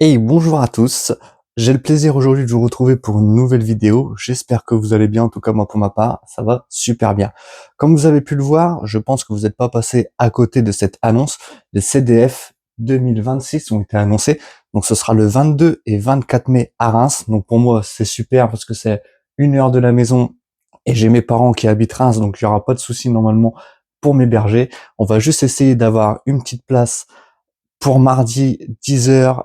Hey, bonjour à tous. J'ai le plaisir aujourd'hui de vous retrouver pour une nouvelle vidéo. J'espère que vous allez bien, en tout cas moi pour ma part, ça va super bien. Comme vous avez pu le voir, je pense que vous n'êtes pas passé à côté de cette annonce. Les CDF 2026 ont été annoncés. Donc ce sera le 22 et 24 mai à Reims. Donc pour moi c'est super parce que c'est 1 heure de la maison et j'ai mes parents qui habitent Reims, donc il n'y aura pas de souci normalement pour m'héberger. On va juste essayer d'avoir une petite place pour mardi 10 heures,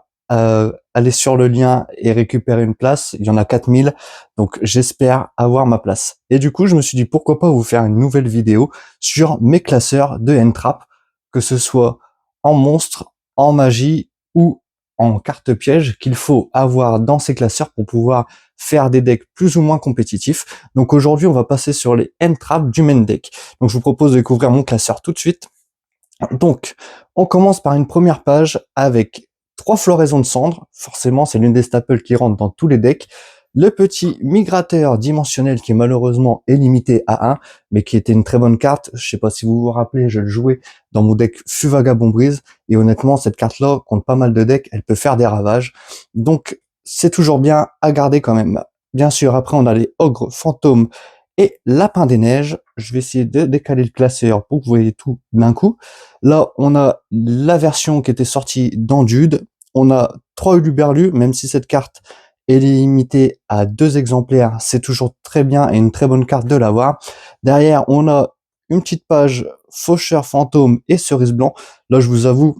aller sur le lien et récupérer une place. Il y en a 4000, donc j'espère avoir ma place. Et du coup, je me suis dit pourquoi pas vous faire une nouvelle vidéo sur mes classeurs de N-Trap, que ce soit en monstre, en magie ou en carte piège qu'il faut avoir dans ces classeurs pour pouvoir faire des decks plus ou moins compétitifs. Donc aujourd'hui, on va passer sur les N-Trap du main deck. Donc je vous propose de découvrir mon classeur tout de suite. Donc, on commence par une première page avec 3 floraisons de cendres. Forcément, c'est l'une des staples qui rentre dans tous les decks. Le petit migrateur dimensionnel qui malheureusement est limité à 1, mais qui était une très bonne carte. Je sais pas si vous vous rappelez, je le jouais dans mon deck Fuvagabond Brise. Et honnêtement, cette carte-là, contre pas mal de decks, elle peut faire des ravages. Donc, c'est toujours bien à garder quand même. Bien sûr, après, on a les ogres, fantômes et lapins des neiges. Je vais essayer de décaler le classeur pour que vous voyez tout d'un coup. Là, on a la version qui était sortie dans Dude. On a 3 Uluberlu, même si cette carte est limitée à 2 exemplaires, c'est toujours très bien et une très bonne carte de l'avoir. Derrière, on a une petite page Faucheur Fantôme et Cerise Blanc. Là, je vous avoue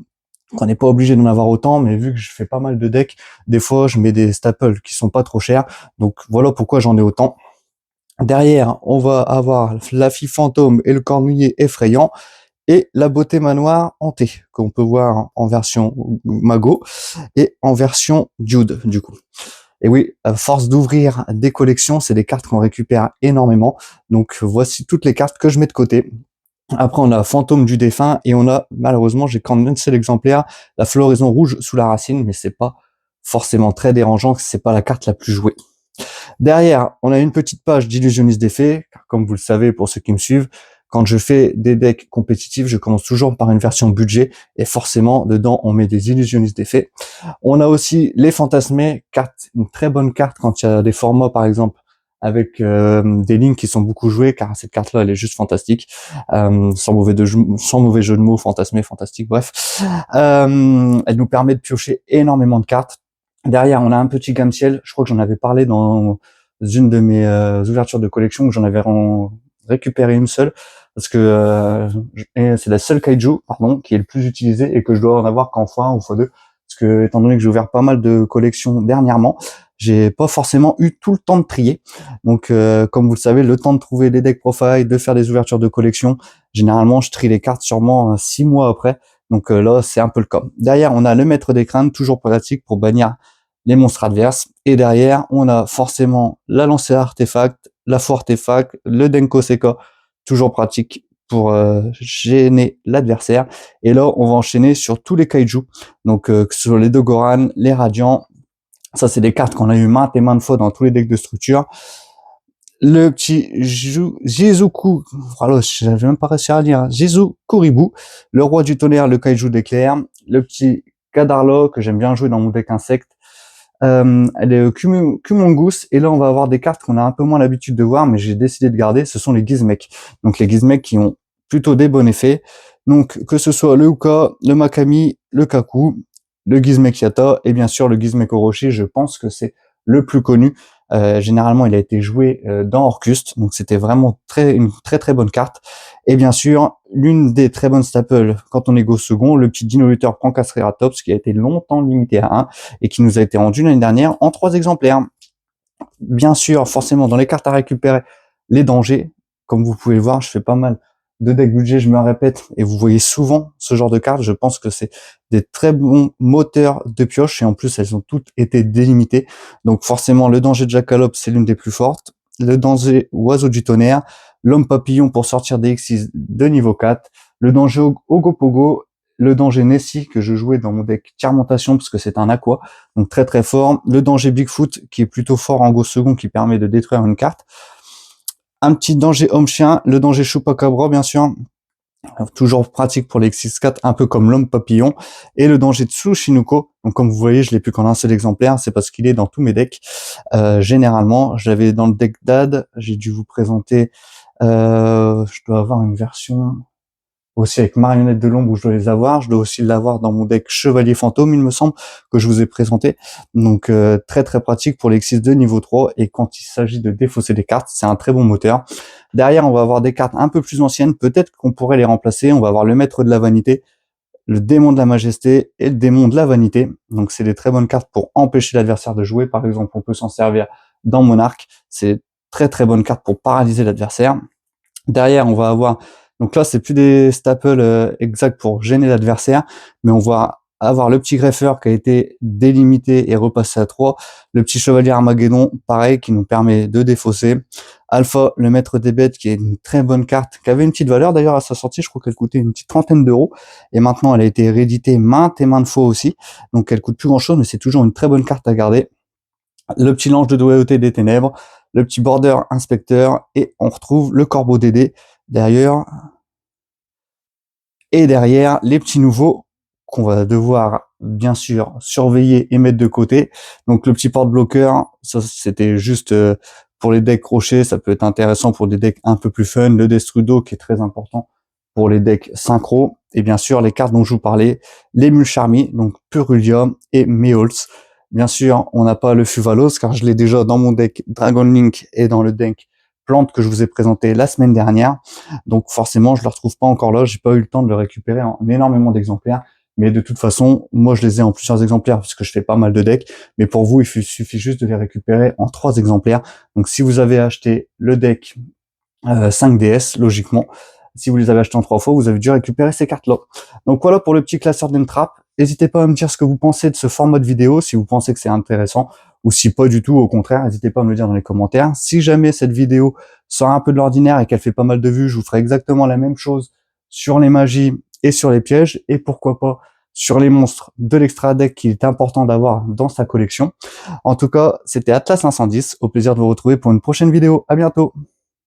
qu'on n'est pas obligé d'en avoir autant, mais vu que je fais pas mal de decks, des fois, je mets des staples qui sont pas trop chers. Donc, voilà pourquoi j'en ai autant. Derrière, on va avoir la fille fantôme et le cornulier effrayant et la beauté manoir hantée, qu'on peut voir en version Mago et en version Dude, du coup. Et oui, à force d'ouvrir des collections, c'est des cartes qu'on récupère énormément. Donc voici toutes les cartes que je mets de côté. Après, on a Fantôme du défunt et on a, malheureusement, j'ai quand même un seul exemplaire, la floraison rouge sous la racine, mais c'est pas forcément très dérangeant, c'est pas la carte la plus jouée. Derrière, on a une petite page d'illusionniste d'effets, car comme vous le savez pour ceux qui me suivent, quand je fais des decks compétitifs, je commence toujours par une version budget, et forcément, dedans, on met des illusionnistes d'effets. On a aussi les fantasmés, carte, une très bonne carte quand il y a des formats, par exemple, avec des lignes qui sont beaucoup jouées, car cette carte-là, elle est juste fantastique, sans mauvais jeu de mots, fantasmé, fantastique, bref. Elle nous permet de piocher énormément de cartes. Derrière, on a un petit gamme-ciel. Je crois que j'en avais parlé dans une de mes ouvertures de collection, que j'en avais récupéré une seule, parce que c'est la seule kaiju, pardon, qui est le plus utilisée et que je dois en avoir qu'en x1 ou x2. Parce que, étant donné que j'ai ouvert pas mal de collections dernièrement, j'ai pas forcément eu tout le temps de trier. Donc, comme vous le savez, le temps de trouver les decks profile, de faire des ouvertures de collection, généralement, je trie les cartes sûrement 6 mois après. Donc là, c'est un peu le cas. Derrière, on a le maître des craintes, toujours pratique pour bannir les monstres adverses. Et derrière, on a forcément la lancée artefact, la faux artefact, le Denko Seka, toujours pratique pour gêner l'adversaire. Et là, on va enchaîner sur tous les kaiju. Donc, que ce soit les Dogoran, les Radiants. Ça, c'est des cartes qu'on a eu maintes et maintes fois dans tous les decks de structure. Le petit Jizuku, voilà, j'avais même pas réussi à lire, Jizukuribu, le roi du tonnerre, le kaiju d'éclair, le petit Kadarlo, que j'aime bien jouer dans mon deck insecte, elle est Kumongoose, et là on va avoir des cartes qu'on a un peu moins l'habitude de voir, mais j'ai décidé de garder, ce sont les Gizmek. Donc les Gizmek qui ont plutôt des bons effets. Donc que ce soit le Uka, le Makami, le Kaku, le Gizmek Yata, et bien sûr le Gizmek Orochi, je pense que c'est le plus connu. Généralement, il a été joué dans Orcust, donc c'était vraiment une très très bonne carte. Et bien sûr, l'une des très bonnes staples quand on est go second, le petit Dino Luther Prankasreratops, qui a été longtemps limité à 1 et qui nous a été rendu l'année dernière en 3 exemplaires. Bien sûr, forcément, dans les cartes à récupérer, les dangers. Comme vous pouvez le voir, je fais pas mal de deck budget, je me répète, et vous voyez souvent ce genre de cartes. Je pense que c'est des très bons moteurs de pioche, et en plus, elles ont toutes été délimitées. Donc forcément, le danger de Jackalope, c'est l'une des plus fortes. Le danger Oiseau du tonnerre, l'homme papillon pour sortir des Xyz de niveau 4, le danger Ogopogo, le danger Nessie que je jouais dans mon deck Tiermontation parce que c'est un aqua, donc très très fort, le danger Bigfoot qui est plutôt fort en go second qui permet de détruire une carte, un petit danger homme chien, le danger Chupacabra bien sûr, Toujours pratique pour les X4, un peu comme l'homme papillon. Et le Dangetsu Shinuko, donc comme vous voyez, je l'ai plus qu'en un seul exemplaire, c'est parce qu'il est dans tous mes decks. Généralement, je l'avais dans le deck d'Ad, j'ai dû vous présenter, je dois avoir une version aussi avec marionnette de l'ombre où je dois les avoir. Je dois aussi l'avoir dans mon deck Chevalier Fantôme, il me semble, que je vous ai présenté. Donc très très pratique pour l'X6 de niveau 3, et quand il s'agit de défausser des cartes, c'est un très bon moteur. Derrière, on va avoir des cartes un peu plus anciennes, peut-être qu'on pourrait les remplacer. On va avoir le Maître de la Vanité, le Démon de la Majesté et le Démon de la Vanité. Donc c'est des très bonnes cartes pour empêcher l'adversaire de jouer. Par exemple, on peut s'en servir dans Monarque. C'est très très bonne carte pour paralyser l'adversaire. Derrière, on va avoir, donc là, c'est plus des staples exacts pour gêner l'adversaire, mais on va avoir le petit greffeur qui a été délimité et repassé à 3, le petit chevalier Armageddon, pareil, qui nous permet de défausser. Alpha, le maître des bêtes, qui est une très bonne carte, qui avait une petite valeur d'ailleurs à sa sortie, je crois qu'elle coûtait une petite trentaine d'euros, et maintenant elle a été rééditée maintes et maintes fois aussi, donc elle coûte plus grand chose, mais c'est toujours une très bonne carte à garder. Le petit Lange de Doyauté des Ténèbres, le petit Border Inspecteur, et on retrouve le Corbeau Dédé derrière. Et derrière, les petits nouveaux qu'on va devoir bien sûr surveiller et mettre de côté. Donc le petit porte-bloqueur, ça c'était juste pour les decks crochets, ça peut être intéressant pour des decks un peu plus fun. Le Destrudo qui est très important pour les decks synchro. Et bien sûr les cartes dont je vous parlais, les Mulcharmy, donc Purulia et Meols. Bien sûr, on n'a pas le Fuvalos car je l'ai déjà dans mon deck Dragon Link et dans le deck Plante que je vous ai présenté la semaine dernière. Donc forcément, je le retrouve pas encore là. J'ai pas eu le temps de le récupérer en énormément d'exemplaires. Mais de toute façon, moi, je les ai en plusieurs exemplaires parce que je fais pas mal de decks. Mais pour vous, il suffit juste de les récupérer en 3 exemplaires. Donc si vous avez acheté le deck 5DS, logiquement, si vous les avez achetés en 3 fois, vous avez dû récupérer ces cartes-là. Donc voilà pour le petit classeur d'Entrap. N'hésitez pas à me dire ce que vous pensez de ce format de vidéo, si vous pensez que c'est intéressant, ou si pas du tout, au contraire, n'hésitez pas à me le dire dans les commentaires. Si jamais cette vidéo sort un peu de l'ordinaire et qu'elle fait pas mal de vues, je vous ferai exactement la même chose sur les magies et sur les pièges, et pourquoi pas sur les monstres de l'extra deck qu'il est important d'avoir dans sa collection. En tout cas, c'était Atlas 510, au plaisir de vous retrouver pour une prochaine vidéo. À bientôt.